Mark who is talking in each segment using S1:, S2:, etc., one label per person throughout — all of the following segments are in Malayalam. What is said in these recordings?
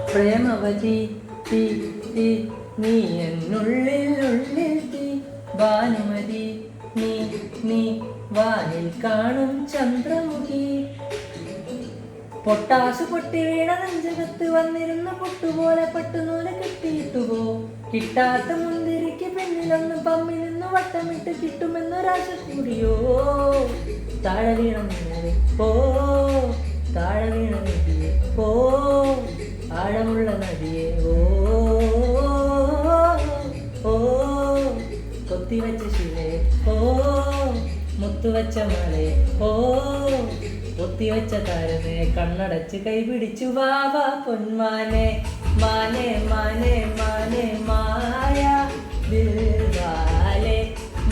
S1: പ്രേമവതി തീ തീ നീ എന്നുള്ളിൽ ഉള്ളിൽ തീ ഭാനുമതി നീ നീ വാനിൽ കാണും ചന്ദ്രമുഖി പൊട്ടാസു പൊട്ടി വീണ നെഞ്ചകത്ത് വന്നിരുന്ന പൊട്ടുപോലെ പട്ടുനൂല് കെട്ടിയിട്ടുപോ കിട്ടാത്ത മുന്തിരിക്ക് പിന്നിലൊന്ന് പമ്മിൽ നിന്ന് വട്ടമിട്ട് കിട്ടുമെന്നൊരാശ കൂടിയോ താഴെ വീണ നിന്നത് ഓ താഴെ വീണ നദിയെ ഓ ആഴമുള്ള നദിയെ ഓ ഓ കൊത്തിവെച്ച ശിലയെ ഓ മുത്തുവച്ച മലയെ ഓ പൊത്തിവെച്ച താരനെ കണ്ണടച്ച് കൈപിടിച്ചു വാവ പൊന്മാനെ മാനെ മാനെ മാനെ മായ ദിൽവാലെ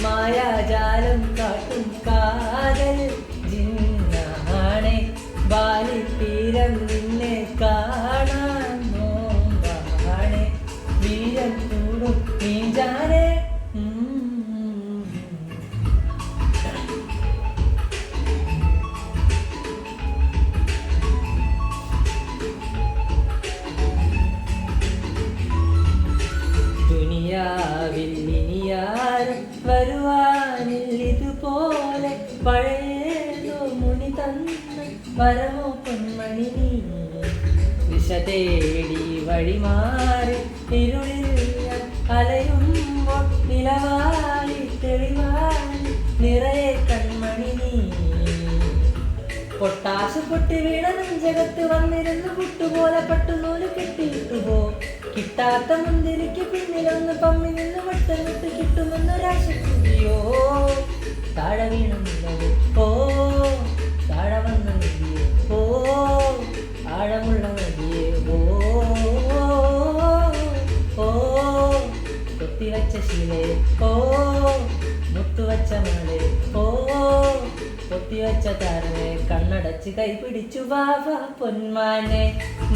S1: മായാജാലം കാട്ടും കാതൽ ജിന്നാണെ ബാലിത്തീരം നിന്നെ കാണാൻ നോമ്പാണെ വീരം കൂടും നീഞ്ചാനെ ദുനിയാവില്ലിനിയാരും വരുവാനിൽ ഇതുപോലെ പഴയതോ മുനി തന്ന വരമോ പൊന്മണി നീ ദിശ തേടി വഴിമാറി ഇരുളിൽ അലയുമ്പോൾ നിലവായി തെളിവായി നിറയെ കൺമണി നീ പൊട്ടാശു പൊട്ടി വീണ നെഞ്ചകത്ത് വന്നിരുന്നു പുട്ടുപോലെ പട്ടുനൂല് കെട്ടിയിട്ടുപോ കിട്ടാത്ത മുന്തിരിക്ക് പിന്നിലൊന്ന് പമ്മി നിന്ന് വട്ടമിട്ട് കിട്ടുമെന്നൊരാശ കൂടിയോ താഴെ വീണ നിന്നത് ഓ താഴെ വന്ന നദിയെ ഓ ആഴമുള്ള നദിയെ ഓ ഓ കൊത്തിവച്ച ശീലയെ ഓ മുത്തുവച്ച മലയെ ഓ പൊത്തിവച്ച താരനെ കണ്ണടച്ച് കൈപിടിച്ചു വാവ പൊന്മാനെ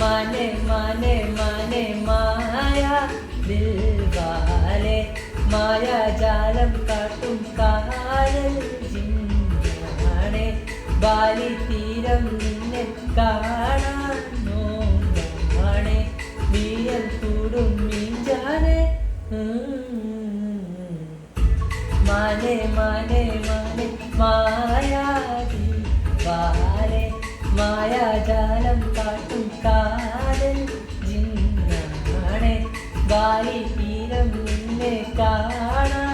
S1: മാനെ മാനെ മാനെ മായ ദിൽവാലെ മായാജാലം കാട്ടും കാതൽ ജിന്നാണെ ബാലി തീരം നിന്നെ കാണാൻ നോമ്പാണെ വീരൽ കൂടും മീഞ്ചാനെ മാനെ മാനെ മാനെ മായാതി വാലെ മായാജാലം കാട്ടും കാതൽ ജിന്നാണെ ബാലി തീരം നിന്നെ കാണാൻ